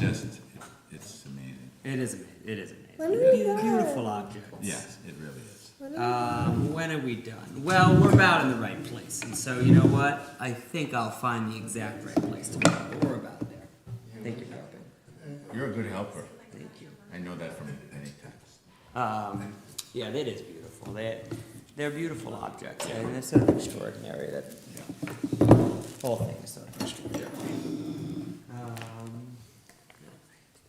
it's amazing. It is amazing. It is When amazing. are we done? Beautiful objects. Yes, it really is. When are we done? Well, we're about in the right place, and so you know what? I think I'll find the exact right place to go. But we're about there. Thank you for helping. You're a good helper. Thank you. I know that from many times. Yeah, that is beautiful. They're beautiful objects, and they're sort of extraordinary. That whole thing is sort of extraordinary.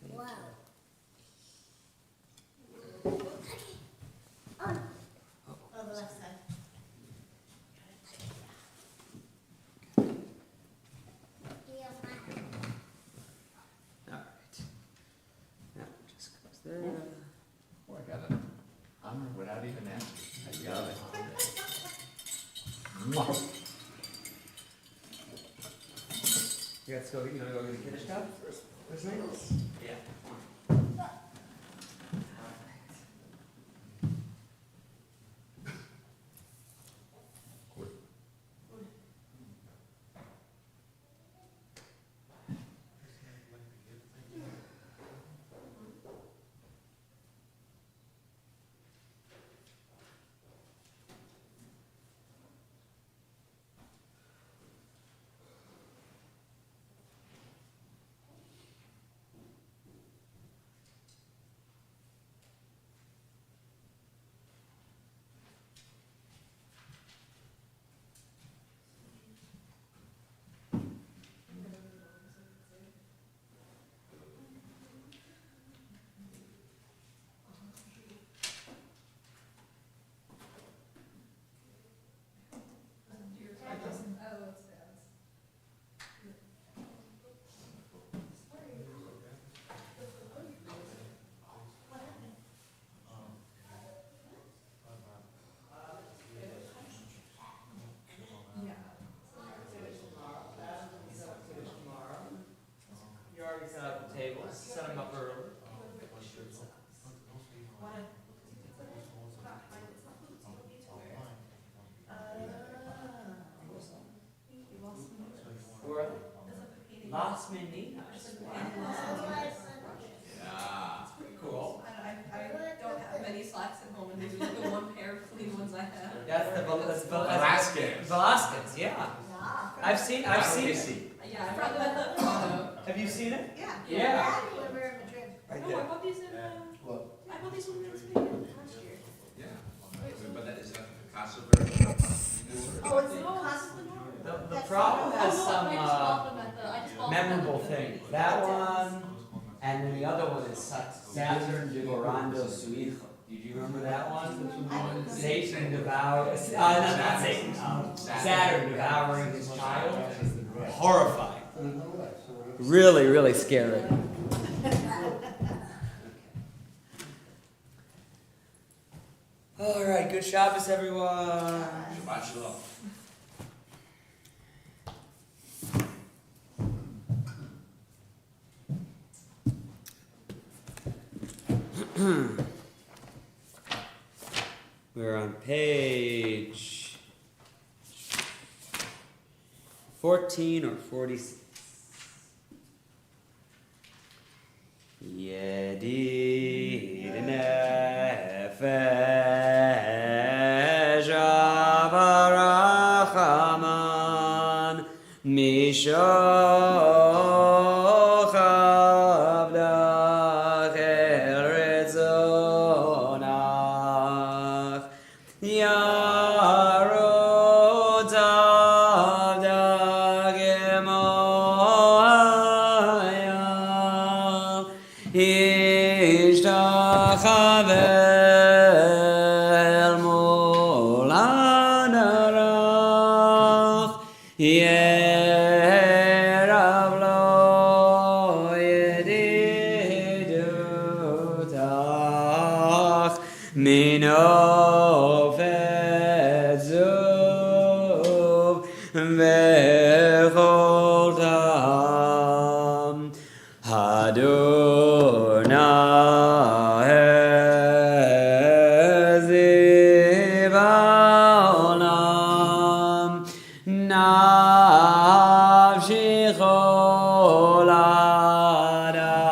Wow. Oh, the left side. All right. Now it just goes there. Oh, I got it. Without even asking. I got it. You wanna go get a kiddish cup? First night? Yeah. You already set up the tables, set them up early. Where are they? Las Meninas. Yeah. Pretty cool. I don't have many slacks at home, and these are like the one pair of clean ones I have. That's Velasquez. Velasquez, yeah. I've seen it. Yeah, I brought them at the photo. Have you seen it? Yeah. Yeah. When we were in Madrid. Right No, there. I bought these in, I bought these when we were in Spain last year. Yeah. But that is that Picasso version? Oh, it's in Casa The Prado has some I just bought them at the, I just bought them at memorable the- things. That one, and then the other one is Saturn Devorando Su Hijo. Did you remember that one? Satan devours, not Satan, Saturn devouring his child. Horrifying. Really, really scary. All right, good Shabbos, everyone. Shabbat shalom. We're on page 14 or 46. Yedid nefesh avarachaman mishoch avdach eretzonach yarot avdach emoyam ishtachavel molanarach yerav lo yedidutach minofet zuv vechol tam Adonai zivaolam nafshi chol adam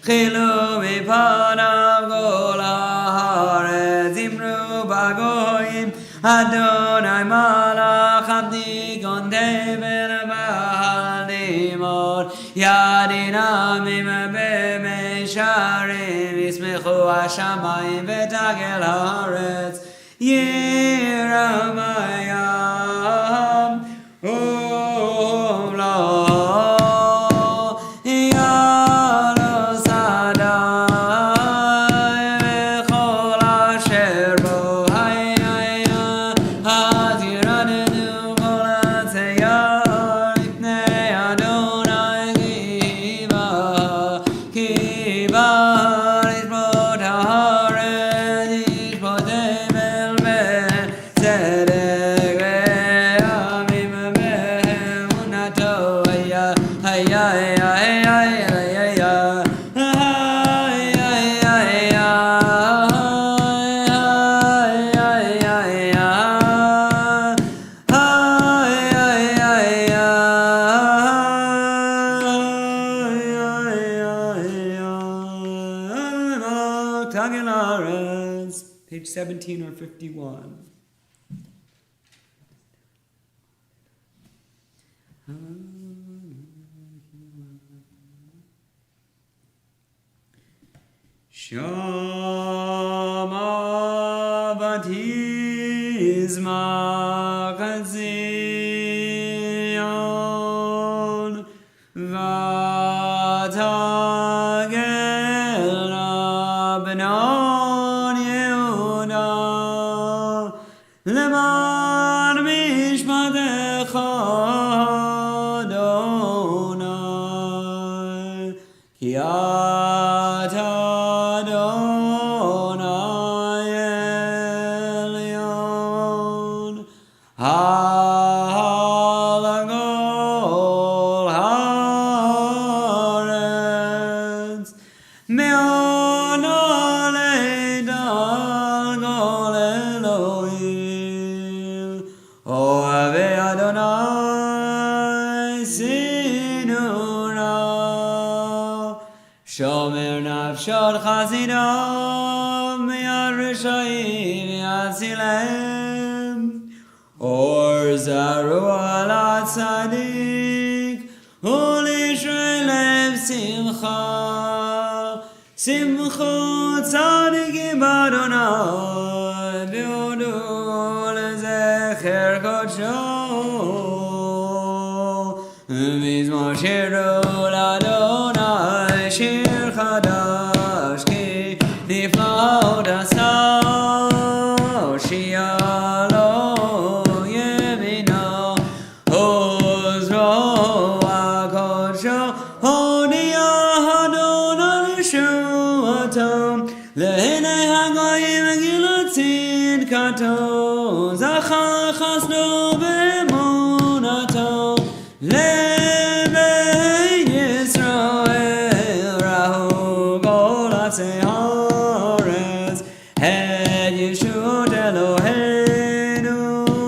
Chilu mi panav gola Adonai malach abdi gonde ben bahal nimor yadin amim b'meisharim yismechu hashamayim v'tagel haaretz yiramayam lo Page 17 or 51. Shama Batizma Kazion Vatagel Rabnon Yehuda Leman Mishpatecha Adonai Ki Ata Adonai Elyon Halagol Haaretz Me'onolei Dal Gol Elohim Ohavei Adonai Sinura Shomer Nafshot Chazidam Yad Rishayim Yatzilem Or Zaru Ala Tzadik Ulishrei Lev Simcha Simcha Tzadikim Adonai V'odu Lezecher Kodsho Mizmor Shiru L'Adonai Shir Chadash Ki Niflaot Asao Shialo Yemino Ozro HaKodsho Hodia Adonai Yeshuatom Lehinei Hagoyim Gilatzin Kato Zachar Chasno B'emunato Lebei Yisrael Rahu Kol Atzei Haaretz Het Yeshut Eloheinu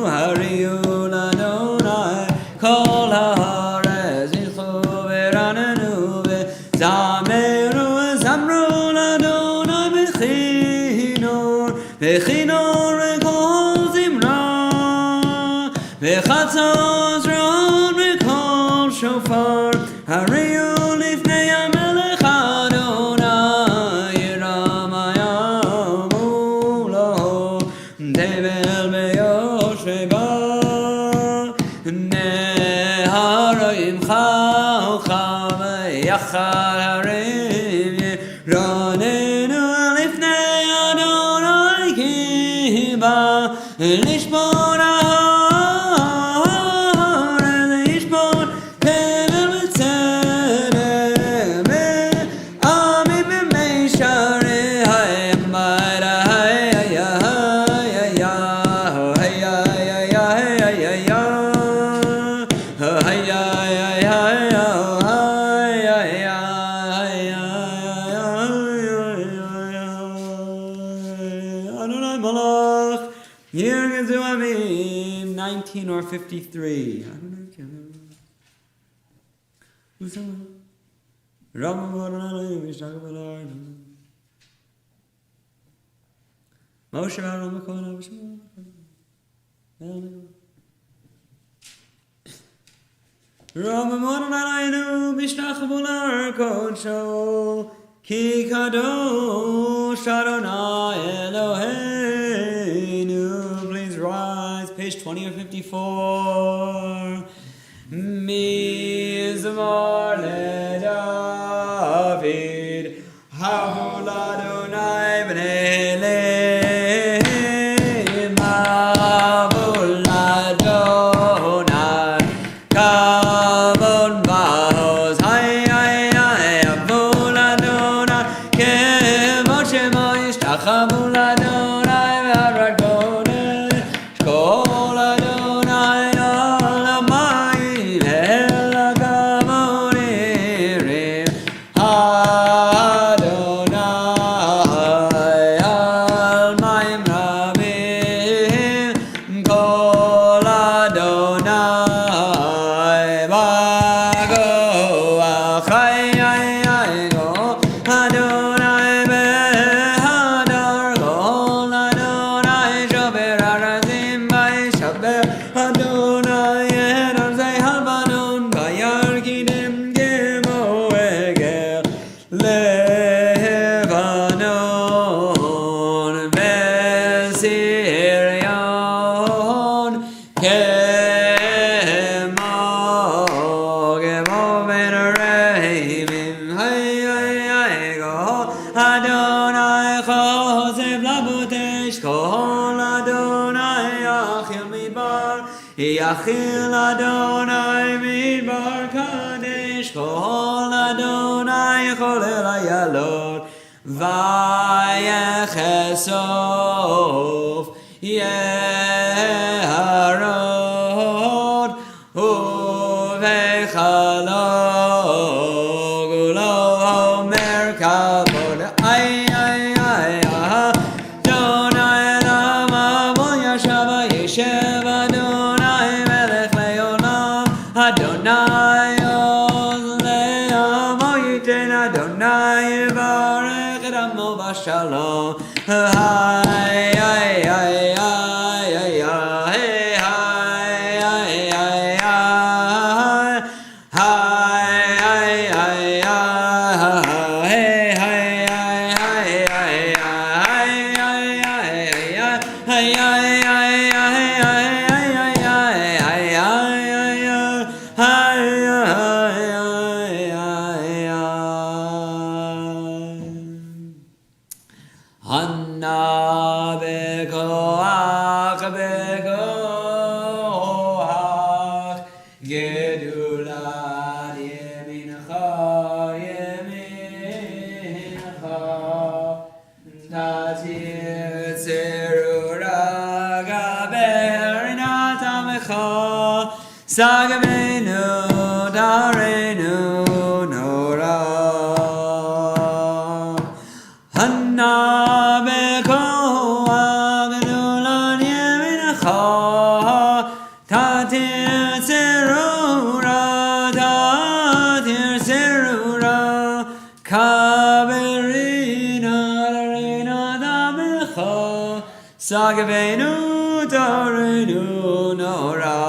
Hariu L'Adonai Kol Haaretz Yilchu V'ranenu V'zameru V'zamru L'Adonai B'chinor B'chinor V'kol Zimra V'chatzos Ron V'kol Shofar Hariu Lifnei HaMelech Adonai Yiramayam Ulo Tevel Beyosheba Neharoim Chaucha V'yachar Harim Yironenu Lifnei Adonai Kiba Lishbon Year 19 or 53. I don't know. Moshe Ramamon Alainu Bishtachabular Kocho Ki Kadosh Adonai Eloheinu. Please rise, page 20 or 54. Mizmor LeDavid Havul Adonai B'nei Lev Havul Adonai Kavod V'Oz Hay Hay Hay Havul Adonai Kevod Shemo Yishtachavul Adonai V'Arad Kodesh Kol Adonai Olamayim El Kavod Irim Adonai Almayim Rabim Kol Adonai Bago Achai Go Adonai Behadar Kol Adonai Shober Arazim Vaishaber Adonai Edom Zehabanon Vayar Kidim Gemo Egel Lebanon Vesirion Kemo Ben Reimim Hay Go Adonai Chosev Labotesh Kol Adonai Achil Midbar Yachil Adonai Midbar Kadesh Kol Adonai Cholel Ayalot Vayechesof Yeharod Uvechalog Ulo Omer Kavod Ay Adonai Lama Vol Yashava Yeshev Adonai Melech Leolam Adonai Oz Le'amo Yiten Adonai Yivarech Et Amo B'Shalom Hay Hanna bekoach gedulat yemincha tatir tzerura gaber natamecha sagavenu darenu nora Hanna bekoach gedulat yemincha tatir tzerura kaberina darena damecha sagavenu darenu nora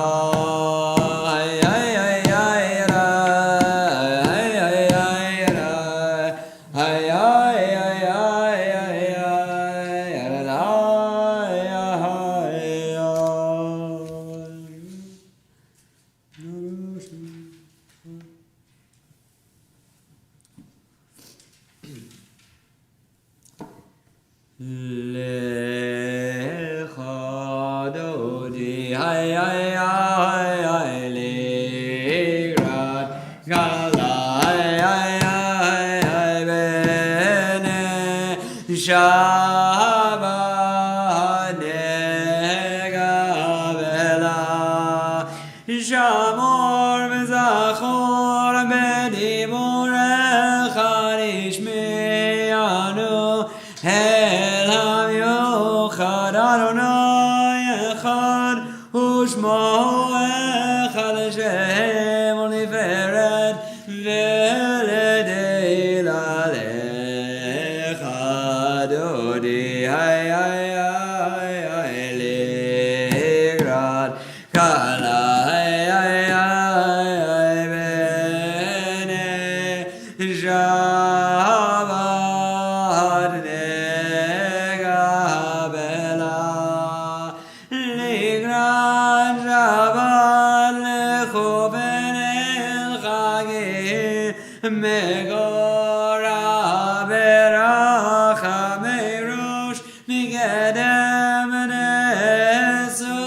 Lecha dodi hay lirat gala hay bene shava negavela shamor bezachor bedimor echad ishmeanu Pelham yochad Adonai echad ushmo echad Hashem oliferet veledei lalechad odi hay ligra Edem nesu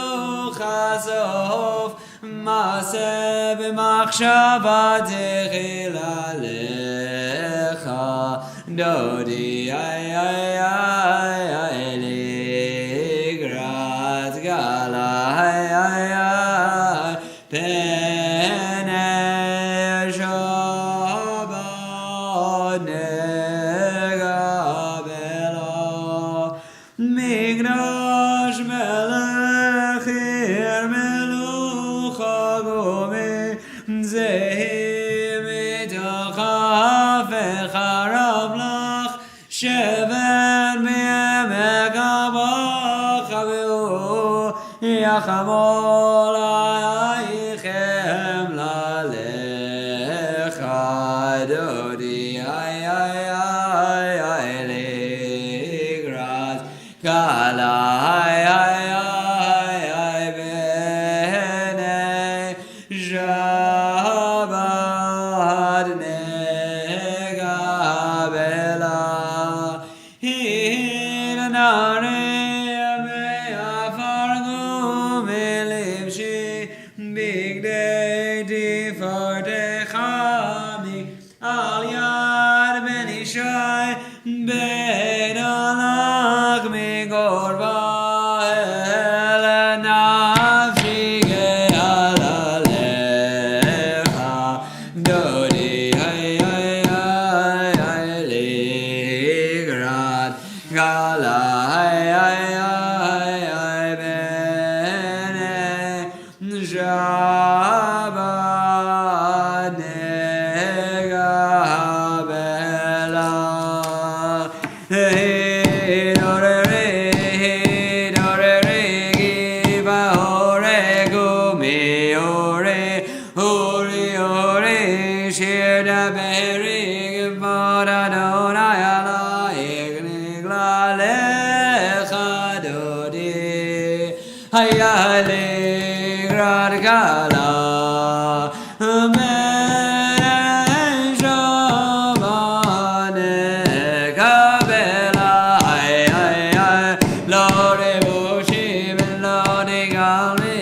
chasof Maseh b'machshava techil alecha Dodi ay ligrat gala ay Penei Shabbat negabela Migdash melech ir melucha gomi Zehi mitocha v'charav lach Sheven b'yemek abach Avihu yachamol aichem lalecha Dodi ay ligrat Kala benei Shabbat negabela Hinanare me'afargu melivshi Bigdei tifardechami Al yad ben Ishai ben alach migorba el nafshi ge'alalecha Dodi ay ligrat Gala ay benei Shabbat negabela Dorere giva hore gumi ore shir da beri givod Adonai alayik nigla lecha Dodi hayaligrad gala Amen Shabbat negabela Lo rebushi ben lo nigali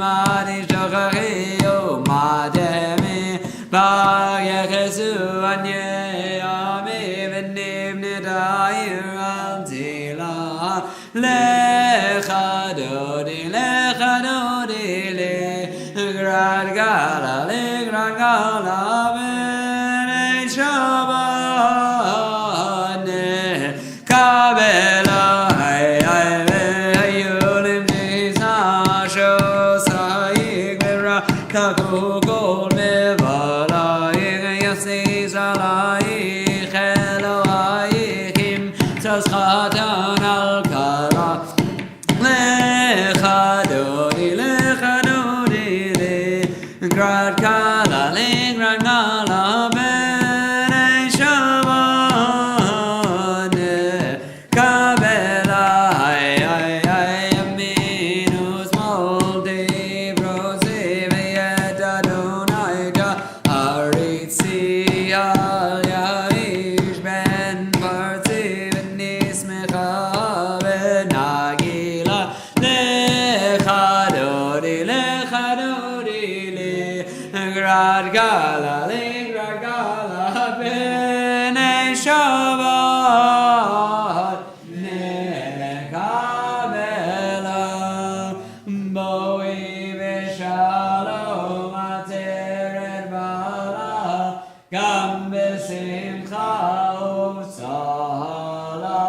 Madi shochachi umademi Yechesu anye ami v'nim nidayir al tila Lecha dodi le Grad gala benei Shabbat nekabela Hayulim tisasho sayik v'ra Kakukol mevalayik Yasnis alayik Elohayim Tazchatan al kala Lecha dodi Grad kala benei Shabbat nekabela Aminus moldi brosi v'yed Adonai haritzi al yaish ben parzi v'nismecha v'nagila lecha dodi Grad gala benei Shabbat nekabela Boi v'shalom ateret bala Gam b'simcha u'tzala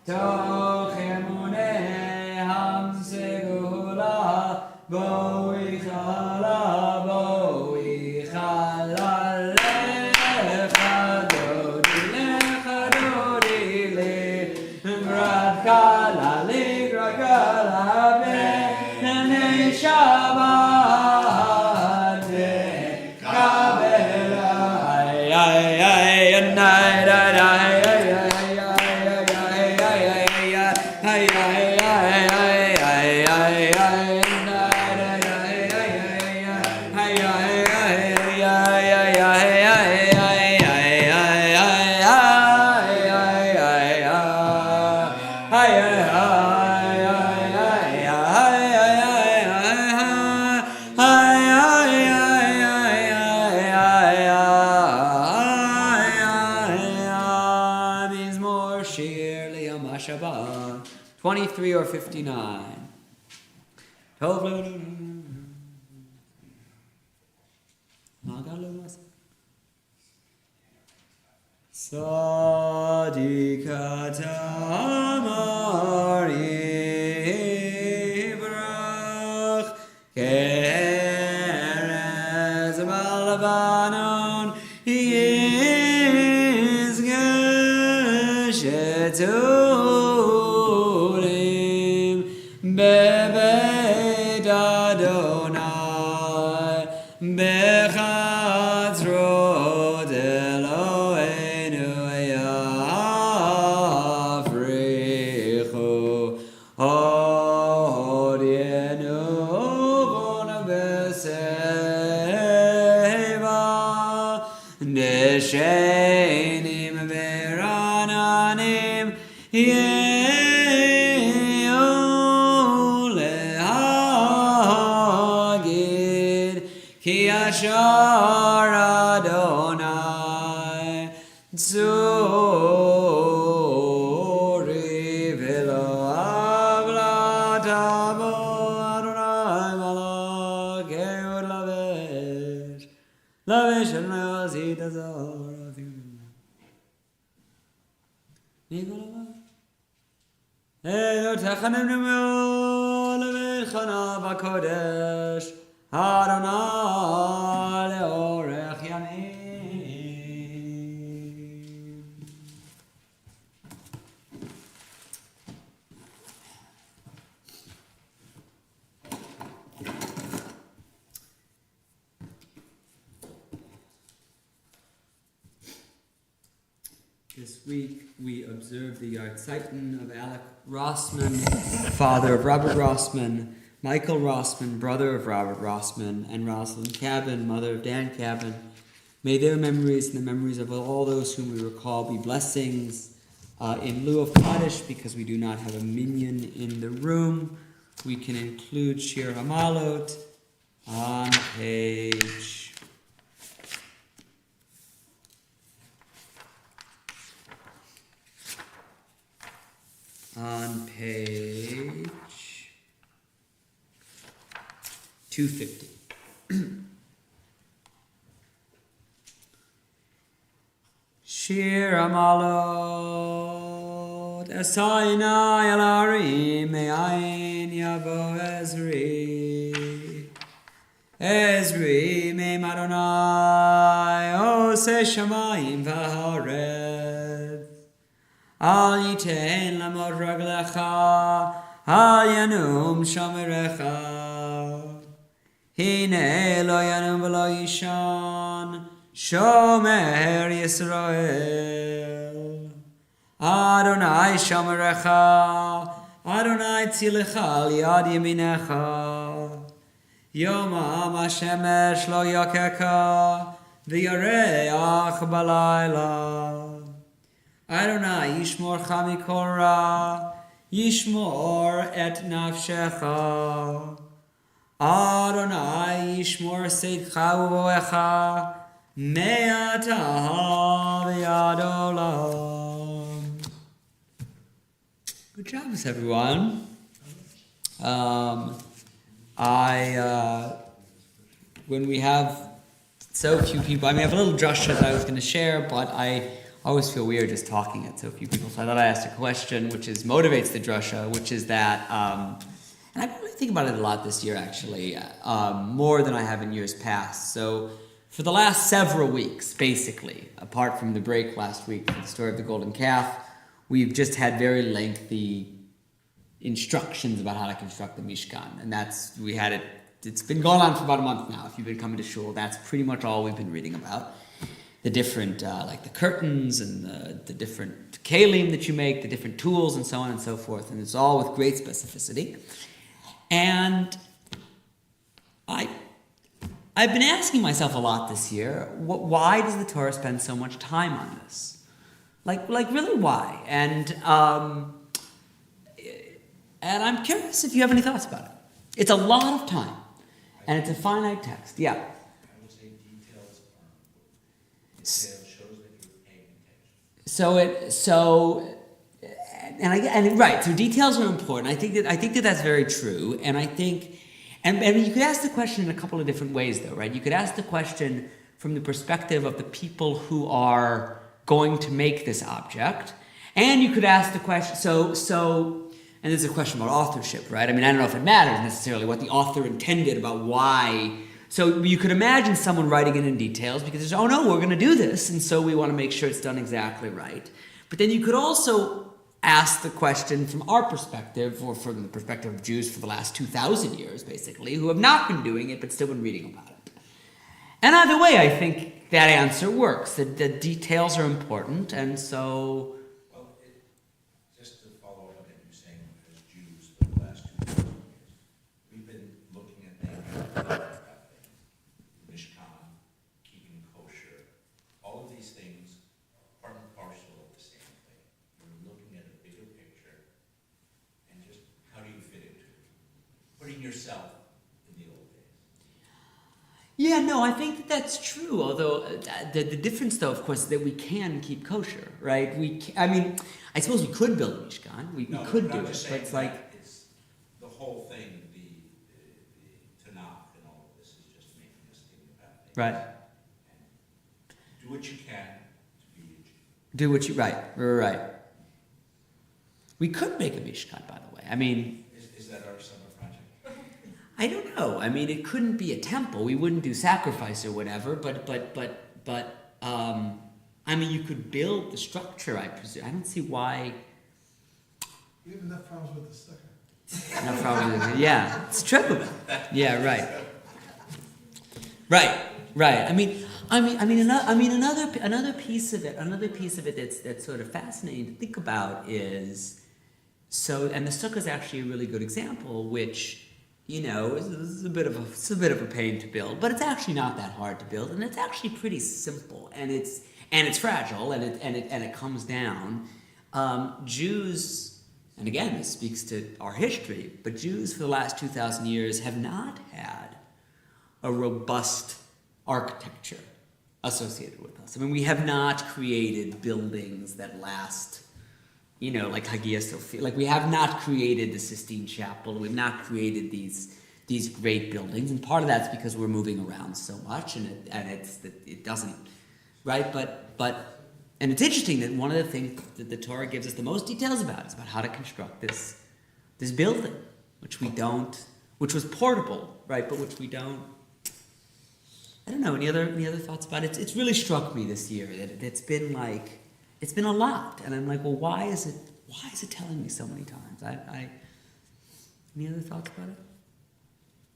Toch emunei hamsegula Boi chala benei Shabbat nekabela Hi, 23 or 59. Sadikat Amari Brach Kerez Balvanon Yiz Gesheturim Bebed Adonai Bechatzrot Eloheinu Yafrichu Hodienu Von Beseva Neshenim Verananim Lehagid Ki Ashar Adonai Tzuri Velo Avlatamo Adonai Malach Ehud Lavesh Lavesh and Razid Azar Eyo Techanim Nimel Levechana Bakodesh Adonai Leorech Yamim. This week we observe the Yartzeiten of Alec Rossman, father of Robert Rossman, Michael Rossman, brother of Robert Rossman, and Rosalind Cabin, mother of Dan Cabin. May their memories and the memories of all those whom we recall be blessings. In lieu of Kaddish, because we do not have a minyan in the room, we can include Shir Hamalot on page 250. Shir Amalot Esayna Yalarim Me'ayin Yavo Ezri Me Madonai Ose Shamayim V'Haaretz Al Yitein Lamod Raglecha Al Yanum Shomerecha Hine Lo Yanum V'Lo Yishan Shomer Yisrael Adonai Shomerecha Adonai Tzilecha Al Yad Yeminecha Yomam HaShemesh Lo Yakeka V'Yareach Balayla Adonai Yishmorcha Mikol Ra Yishmor Et Nafshecha Adonai Yishmor Seidcha Uvoecha Me'ata V'Yad Olam. Good job, everyone. When we have so few people, I mean, I have a little drasha that I was going to share, but I always feel weird just talking at so few people. So I thought I'd ask a question, which motivates the drasha, which is that, and I really think about it a lot this year, actually, more than I have in years past. So for the last several weeks, basically, apart from the break last week for the story of the golden calf, we've just had very lengthy instructions about how to construct the Mishkan. And it's been going on for about a month now. If you've been coming to shul, that's pretty much all we've been reading about. The different, like the curtains and the different kalim that you make, the different tools and so on and so forth. And it's all with great specificity. And I've been asking myself a lot this year, why does the Torah spend so much time on this? Like really why? And I'm curious if you have any thoughts about it. It's a lot of time, and it's a finite text. Yeah. I would say details shows that you're paying attention. right. So details are important. I think that that's very true, and I think, and you could ask the question in a couple of different ways, though, right? You could ask the question from the perspective of the people who are going to make this object, and you could ask the question. And there's a question about authorship, right? I mean, I don't know if it matters necessarily what the author intended about why. So you could imagine someone writing it in details because there's, oh no, we're going to do this, and so we want to make sure it's done exactly right. But then you could also ask the question from our perspective, or from the perspective of Jews for the last 2,000 years, basically, who have not been doing it but still been reading about it. And either way, I think that answer works. The details are important, and so... Well, just to follow up on what you're saying, as Jews for the last 2,000 years, we've been looking at things, Mishkan, keeping kosher, all of these things are part and parcel of the same thing. You're looking at a bigger picture, and just how do you fit into it? Putting yourself in the old days. Yeah, no, I think that that's true. Although the difference, though, of course, is that we can keep kosher, right? I mean, I suppose we could build a mishkan. We could do it, but it's like It's the whole thing, the Tanakh and all of this is just making us think about things. right. And do what you can to be a Jew. Do what you right. We could make a mishkan, by the way. I mean, Is that our summer project? I don't know. I mean, it couldn't be a temple. We wouldn't do sacrifice or whatever. But I mean, you could build the structure. I presume. I don't see why. We have enough problems with the sucker. No problem. Yeah, it's true. Yeah, right. Right. I mean, another piece of it that's sort of fascinating to think about is and the sukkah is actually a really good example, which is a bit of a pain to build, but it's actually not that hard to build, and it's actually pretty simple, and it's fragile, and it comes down. Jews, and again, this speaks to our history, but Jews for the last 2,000 years have not had a robust architecture associated with us. I mean, we have not created buildings that last, like Hagia Sophia. Like, we have not created the Sistine Chapel. We've not created these great buildings, and part of that's because we're moving around so much, and it doesn't, right? And it's interesting that one of the things that the Torah gives us the most details about is about how to construct this building, which was portable, right? But which we don't. I don't know. Any other thoughts about it? It's really struck me this year that it's been a lot, and I'm like, well, why is it telling me so many times? Any other thoughts about it?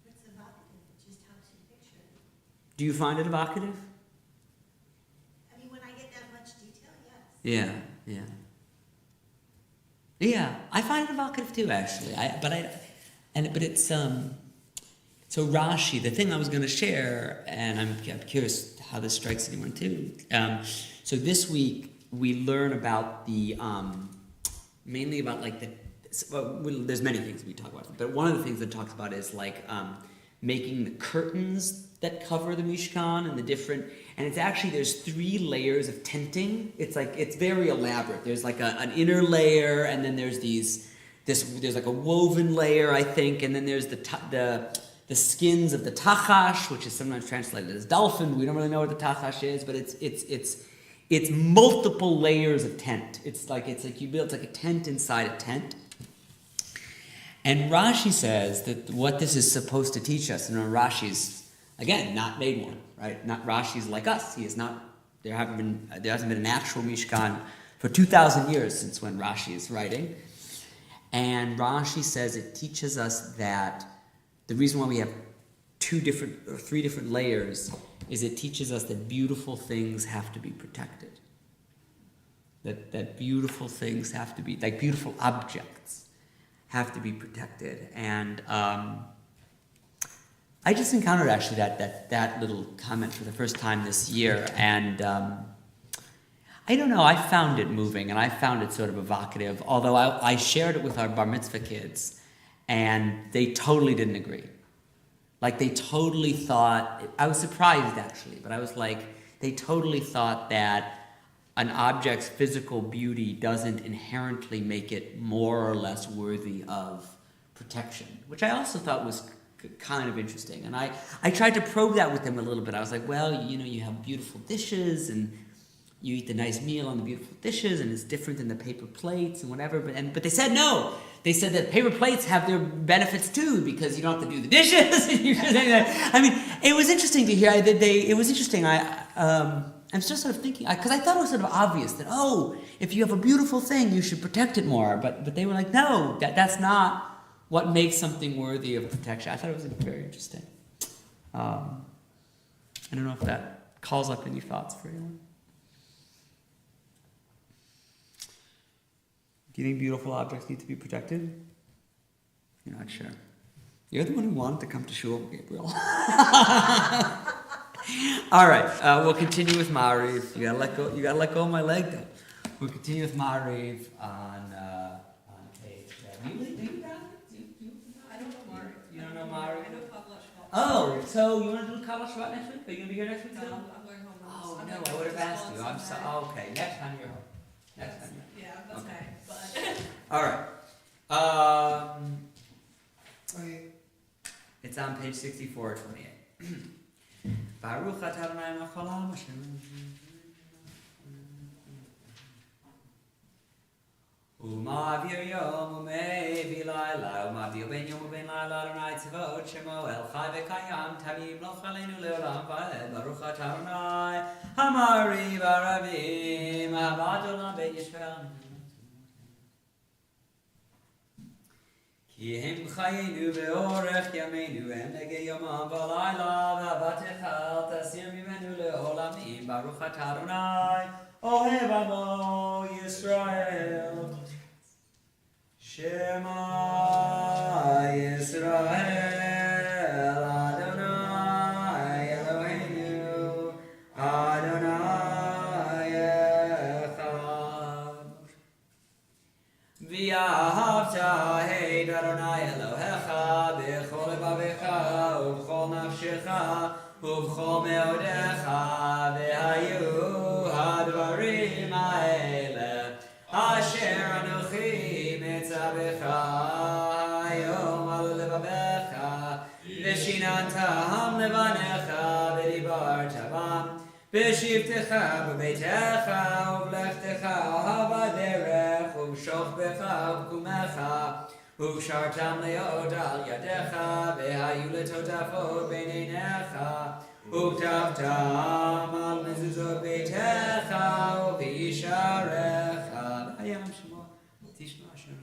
It's evocative. It just helps you picture it. Do you find it evocative? I mean, when I get that much detail, yes. Yeah, I find it evocative too, actually. But it's so Rashi. The thing I was going to share, and I'm curious how this strikes anyone too. So this week we learn about mainly about like there's many things we talk about, but one of the things that it talks about is like making the curtains that cover the Mishkan and and it's actually, there's 3 layers of tinting. It's very elaborate. There's like an inner layer, and then there's there's like a woven layer, I think, and then there's the skins of the tachash, which is sometimes translated as dolphin. We don't really know what the tachash is, but it's multiple layers of tent. It's like you build like a tent inside a tent. And Rashi says that what this is supposed to teach us, and Rashi's, again, not made one, right? Not Rashi's like us. He is not. There hasn't been an actual Mishkan for 2,000 years since when Rashi is writing. And Rashi says it teaches us that the reason why we have 3 different layers is it teaches us that beautiful things have to be protected. That beautiful things have to be, like beautiful objects have to be protected. And I just encountered actually that little comment for the first time this year, and I don't know, I found it moving, and I found it sort of evocative, although I shared it with our bar mitzvah kids, and they totally didn't agree. Like, they totally thought, I was surprised actually, but I was like, they totally thought that an object's physical beauty doesn't inherently make it more or less worthy of protection, which I also thought was kind of interesting. And I tried to probe that with them a little bit. I was like, well, you have beautiful dishes and you eat the nice meal on the beautiful dishes, and it's different than the paper plates and whatever. But they said no. They said that paper plates have their benefits too, because you don't have to do the dishes. I mean, it was interesting to hear. It was interesting. I'm just sort of thinking, because I thought it was sort of obvious that, if you have a beautiful thing, you should protect it more. But they were like, no, that's not what makes something worthy of protection. I thought it was very interesting. I don't know if that calls up any thoughts for anyone. Do you think beautiful objects need to be protected? You're not sure. You're the one who wanted to come to shul, Gabriel. All right, we'll continue with Ma'ariv. You gotta let go of my leg, though. We'll continue with Ma'ariv on page. Do you have it? I don't know Mari. You don't know Mari? I know Pavla Shmuel. Oh, so you want to do Kabbalah Shabbat next week? Are you gonna be here next week? No, too? I'm going home. Oh I'm no, going I would have to asked you. I'm so okay. Next time you're home. Next time. Yeah, that's Okay. okay. But All right. It's on page 64 or 28. Baruch atah Adonai melech haolam asher Uma'avir yom u'me'vi layla Uma'avir ben yom u'ben layla Adonai tzavot shemo el chai v'kayam tamim loch aleinu le'olam va'ed Baruch atah Adonai hamari v'aravim ha'avad olam ben Yisrael Ki hem chayenu ve'orech yameinu hem nege yomam v'layla v'avatecha al tasir mimenu le'olamim Baruch atah Adonai ohev amo Yisrael Shema Yisrael Adonai Eloheinu Adonai Echad V'yahavta Hed Adonai Elohecha B'chol levavecha U'b'chol nafshecha U'b'chol meodecha V'hayu hadvarim ha'ele Asher Anochi Mitzavecha Hayom al levavecha V'shinantam levanecha V'dibarta bam B'shivtecha b'beitecha U'v'lechtecha ha'baderech U'v'shochbecha u'kumecha U'shartam le'od al yadecha V'hayu letotafot b'neinecha U'ktavtam al mezuzot beitecha U'v'yisharecha V'hayam shemo tishma Hashem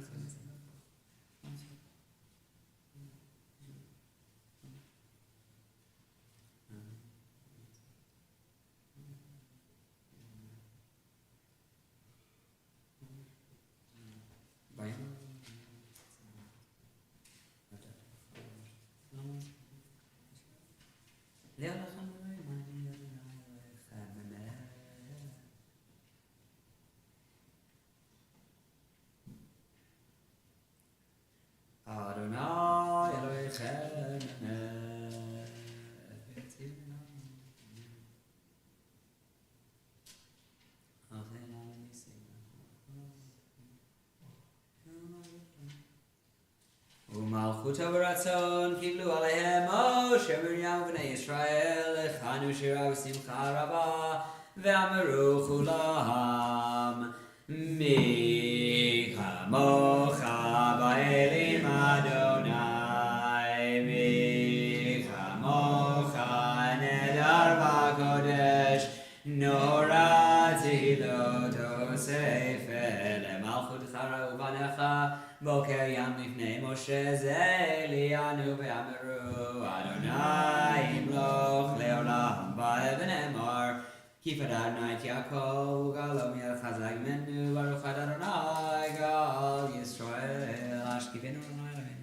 Adonai Elohechem Umalchuta v'ratzon kiblu alehem Moshe Miriam v'nei Yisrael echanu shira v'simcha raba ve'ameru chulam mi chamocha ba'elim Adonai mi chamocha nedar v'kodesh nora ziloto sefer lemalchut chara u'banecha Boker yam lifnei Moshe zelianu ve'ameru Adonai imloch leolam ba'even emor Kifad Adonai et Yaakov u'galom yel chazak menu Baruch Adonai gal Yisrael Ashkivenu Adonai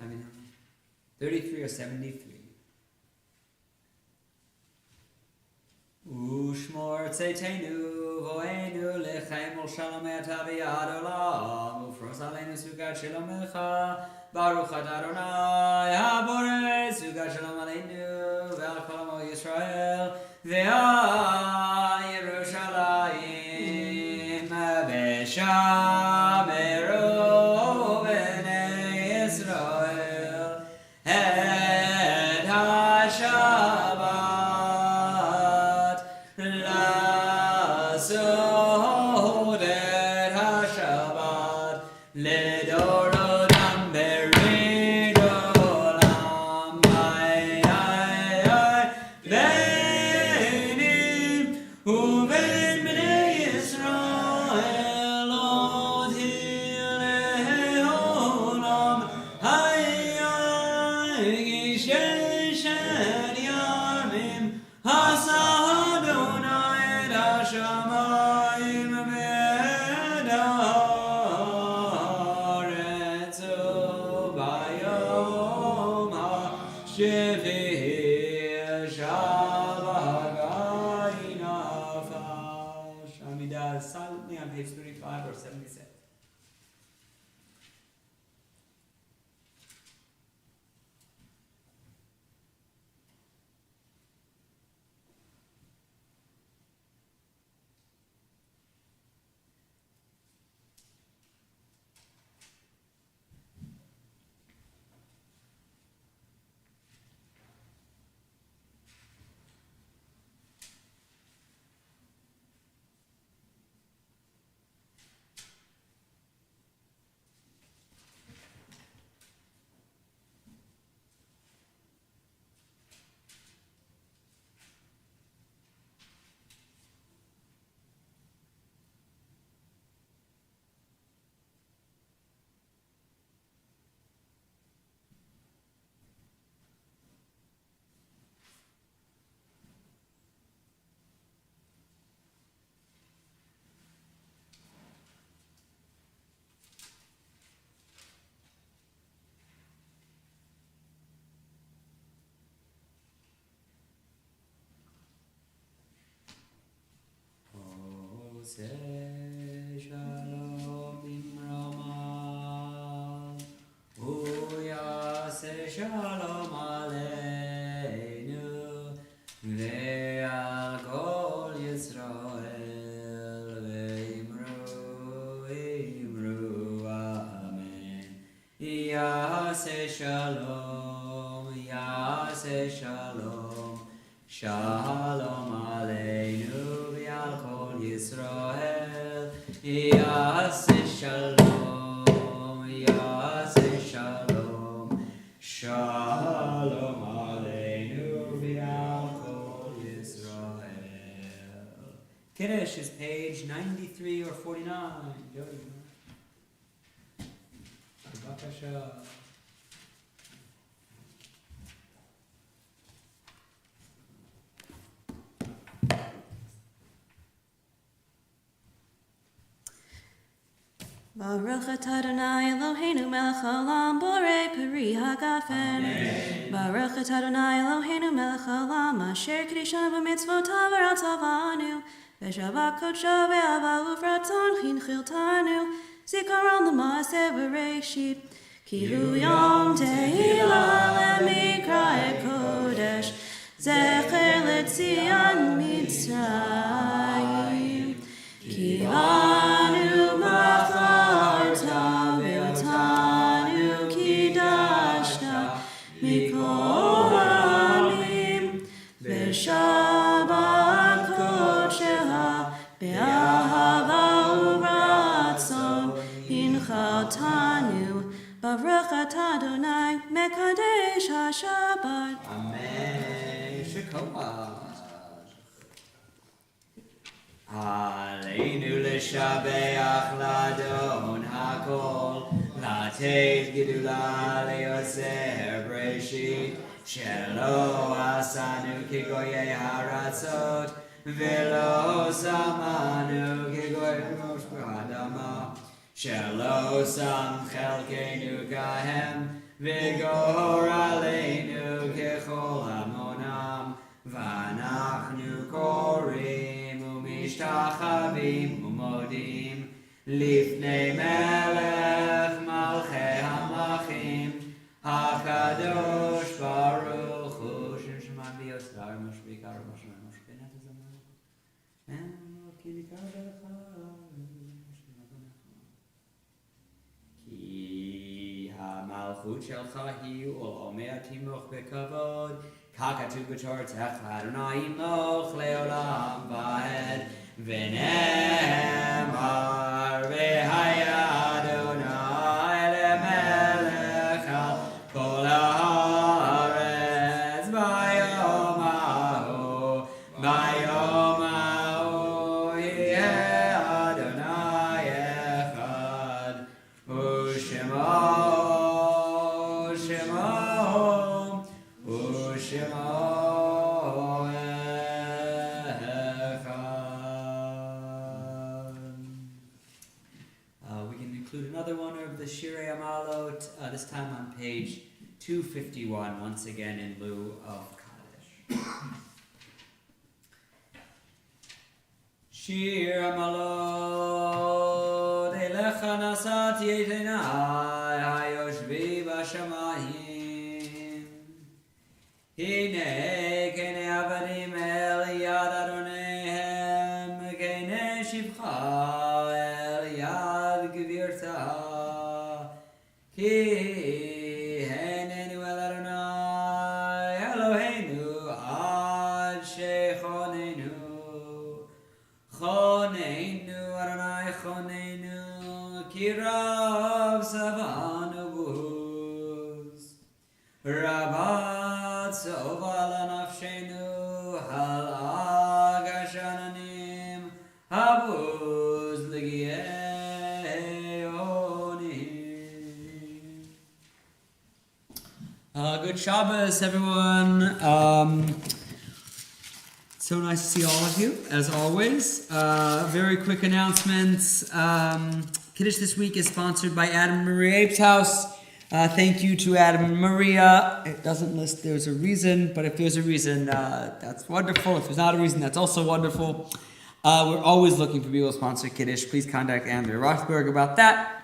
Eloheinu 33 or 73 Ushmor tzeitenu vo'enu lechem ol shalom eta v'yad olam Ufros aleinu sugat shalom lecha Baruch atah Adonai haborei sugat shalom aleinu Ve'al kol amo Yisrael Ve'al Yerushalayim Shivir Shalvagai Nafash. Amidah silently on page 35 or 76. Shalom Imramal, Uyase Shalom Aleinu, Ve'al Kol Yisrael, Ve'imru Amen. Yase Shalom, Yase Shalom, Shalom Aleinu, Ve'al Kol Yisrael, Yase Shalom, Yase Shalom, Shalom Aleinu, Ve'al Kol Yisrael. Kiddush is page 93 or 49. Jody. Bavakasha. Baruch atah Adonai Eloheinu melech haolam borei peri hagafen. Baruch atah Adonai Eloheinu melech haolam asher kedishanu b'mitzvotav v'ratzavanu v'shavak kodsho ve'ava uvratzon chinchiltanu zikaron l'maaseh b'reishit ki hu yom tehila lemikra kodesh zecher letzion Mitzrayim ki anu Bacharta ve'otanu kidashta mikol ha'amim v'shabbat kodsheha be'ahava uratzon hinchaltanu Baruch atah Adonai mekadesh ha'shabbat. Amen. Shekoah. Aleinu leshabeach ladon hakol, latet gedula leoser breshit, shelo asanu kigoye haratzot, velo samanu kigoye adama, shelo sam chelkenu kahem, vigor aleinu kechol amonam, vanachnu korim. משתחווים ומודים לפני מלך מלכי המלכים הקדוש ברוך הוא ששמע ביוסר משביקה רמשמע משכנת הזמן כי נקרא לך כי המלכות שלך היא ולעומר תמוך בכבוד ככתוב בתורתך אדוני ימלוך לעולם ועד ונאמר והיה אדוני למלך על כל הארץ ביום ההוא יהיה אדוני אחד ושמו we can include another one of the Shirei Amalot, this time on page 251, once again in lieu of Kaddish. Shir Malod Elecha Nasat Yetenai Hayoshvi Bashamayim Hine Kene Avadim El Yad Adonehem Kene Shivcha El Yad Gvirta Ki Henenu El Adonai Eloheinu Ad Shechonenu Choneinu Adonai Choneinu Kirav Savanu Buz Rabat Sovala Nafshenu Hal Agashananim Habuz Ligieonim. Good Shabbos, everyone. So nice to see all of you, as always. Very quick announcements. Kiddush this week is sponsored by Adam and Maria Ape's House. Thank you to Adam and Maria. It doesn't list there's a reason, but if there's a reason, that's wonderful. If there's not a reason, that's also wonderful. We're always looking for people to sponsor Kiddush. Please contact Andrea Rothberg about that.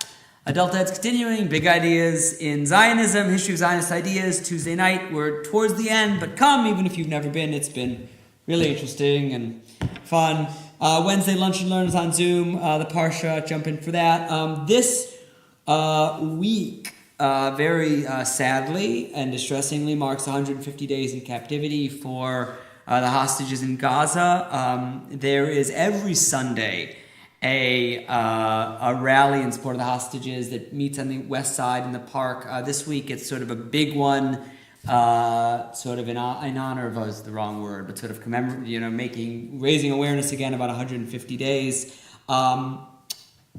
Adult Ed's continuing. Big ideas in Zionism, history of Zionist ideas. Tuesday night. We're towards the end, but come, even if you've never been. It's been really interesting and fun. Wednesday, Lunch and Learn is on Zoom. The Parsha, jump in for that. This week, very sadly and distressingly, marks 150 days in captivity for the hostages in Gaza. There is every Sunday a rally in support of the hostages that meets on the west side in the park. This week, it's sort of a big one. Sort of in honor of is the wrong word, but sort of raising awareness again about 150 days.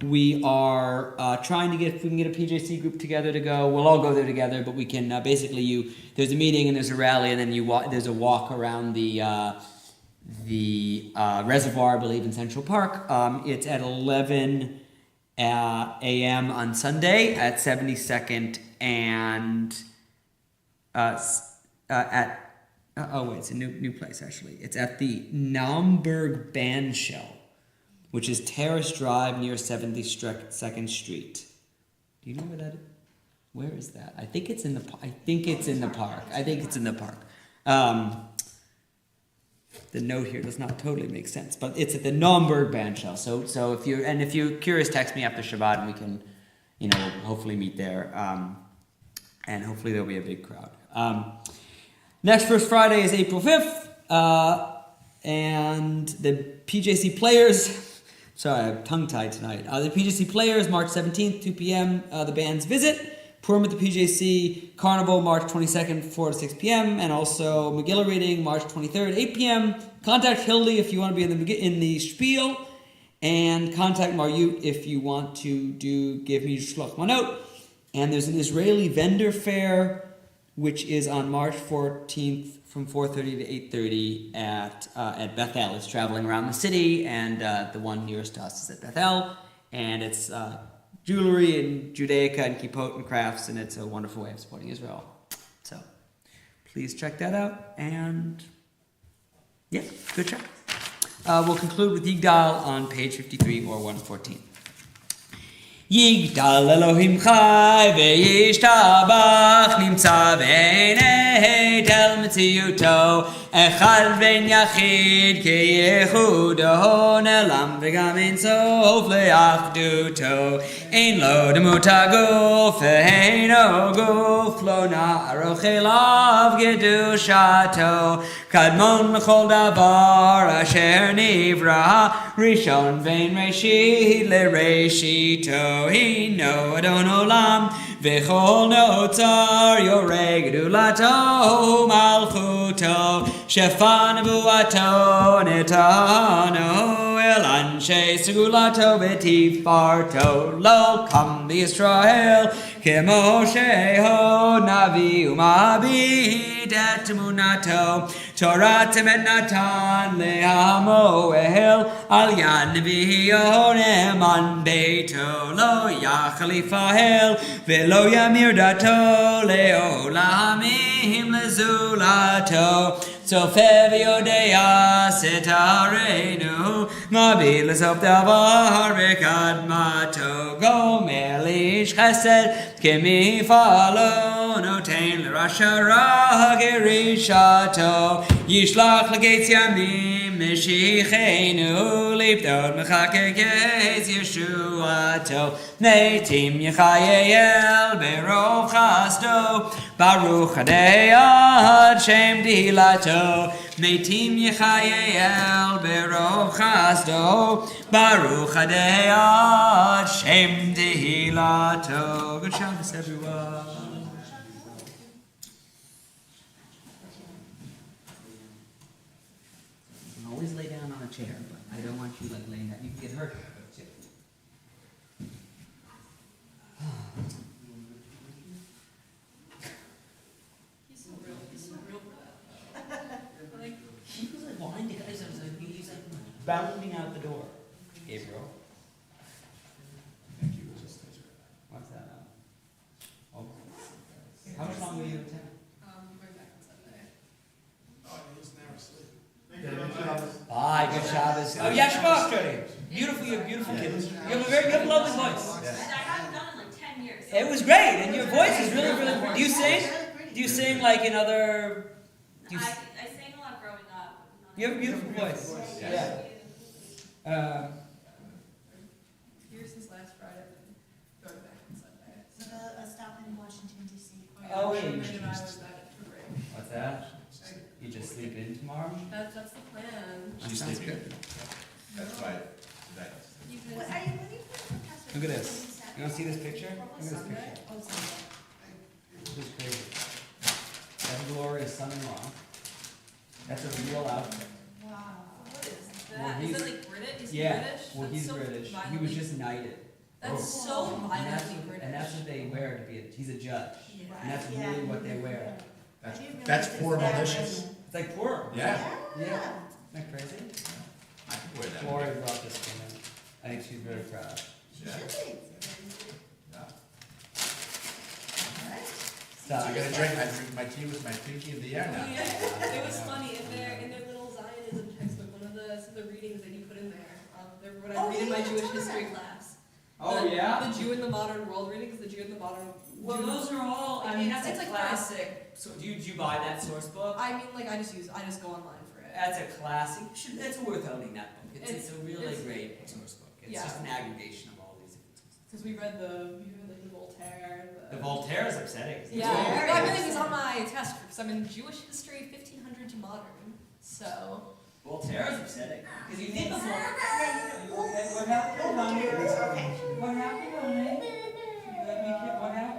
We are trying to get, if we can get a PJC group together to go, we'll all go there together, but we can there's a meeting and there's a rally and then there's a walk around the reservoir, I believe, in Central Park. It's at 11 a.m. on Sunday at 72nd and it's a new place actually. It's at the Naumburg Bandshell, which is Terrace Drive near 72nd Street. Do you know where that is? Where is that? I think it's in the park. The note here does not totally make sense, but it's at the Naumburg Bandshell. So if you're curious, text me after Shabbat and we can, hopefully meet there. And hopefully there'll be a big crowd. Next First Friday is April 5th, and the PJC Players, sorry, I'm tongue-tied tonight. The PJC Players, March 17th, 2 p.m., the band's visit. Purim at the PJC Carnival, March 22nd, 4 to 6 p.m., and also Megillah reading, March 23rd, 8 p.m. Contact Hildy if you want to be in the spiel, and contact Maryut if you want to give me shloch manot. And there's an Israeli vendor fair, which is on March 14th from 4:30 to 8:30 at Bethel. It's traveling around the city, and the one nearest to us is at Bethel. And it's jewelry and Judaica and kippot and crafts, and it's a wonderful way of supporting Israel. So please check that out. And yeah, good check. We'll conclude with Yigdal on page 53 or 114. יגדל אלוהים חי וישתבח נמצא בעיני תל מציאותו אחד בן יחיד כייחודו נעלם וגם אין סוף לאחדותו אין לו דמות הגוף ואינו גוף לא נערוך אליו קדושתו קדמון לכל דבר אשר נברא ראשון בין ראשית לראשיתו הינו אדון עולם וכל נוצר יורה גדולתו מלכותו שפע נבואתו נתנו אל אנשי סגולתו ותפארתו לא קם בישראל כמו שהוד נביא ומביט et emunato, Torah temet natan le'amo ehel, al yad nevi'o ne'eman beito, lo yachalifahel, velo yamir dato, le'olamim lezulato, Sofev yodea setarenu, mabil sof davar rekad mato, gomer lish chesed, kimi falo, noten l'rasha ra gerishato, yishlach l'gates yamim, mishichenu, lipdod mechakekes yeshuato, netim yechayel, berov chasto, Baruch Adei Ad Shem Dilato, Metim Yechayel Berov Chasdo, Baruch Adei Ad Shem Dilato. Good Shabbos, everyone. You can always lay down on a chair, but I don't want you like laying down. You can get hurt. He was like winding, he's like bounding out the door. Gabriel. Thank you. What's that now? Oh. How much longer are you in town? Going back on Sunday. Oh, you just never sleep. Bye, good Shabbos. Oh, yeah, Shabbat, Jody. Beautiful, you have beautiful kids. You have a lovely voice. I haven't done it in like 10 years. It was great, and your voice is really, really pretty. Do you sing? Do you sing like in other? Do you, I sang a lot growing up. you have a beautiful voice. Yeah. Here since last Friday, but going back on Sunday. So a stop in Washington DC. Oh, yeah. Sherman and I was at for break. What's that? You just sleep in tomorrow? That's the plan. That sounds good. That's why, that's. You can- What are you putting for? Look at this. You want to see this picture? Look at this Sunday? picture. Oh, Sunday. This is crazy. That's Gloria's son-in-law. That's a real outfit. Wow. What is Well, that? Is he's- that like British? Is he Yeah. British? Well, That's he's so British. He violently- was just knighted. That's Oh. so And violently British. and that's what they wear to be. He's a judge. Yeah. And that's really what they wear. That's poor malicious. It's like poor. Yeah. Yeah. Isn't that crazy? I can wear that. Gloria brought this to me. I think she's very proud. Yeah. Yeah. Stop. I drink my tea with my pinky in the air now. Yeah, it was funny in their little Zionism textbook. One of the readings that you put in there. When I read in my Jewish history class. Oh, yeah? The Jew in the Modern World reading is the Jew in the Modern. Well, those are all, I mean, that's It's a like classic. So, do you buy that source book? I mean, like I just go online for it. That's a classic. It's worth owning that book. It's a really it's- great source book. It's yeah. just an aggregation of all these different sources. Because we read like the Voltaire. The Voltaire is upsetting. Yeah, everything is on my test because I'm in Jewish history, 1500 to modern. So. Voltaire is upsetting. Because you think of Voltaire. What happened, honey? What happened, honey? What happened?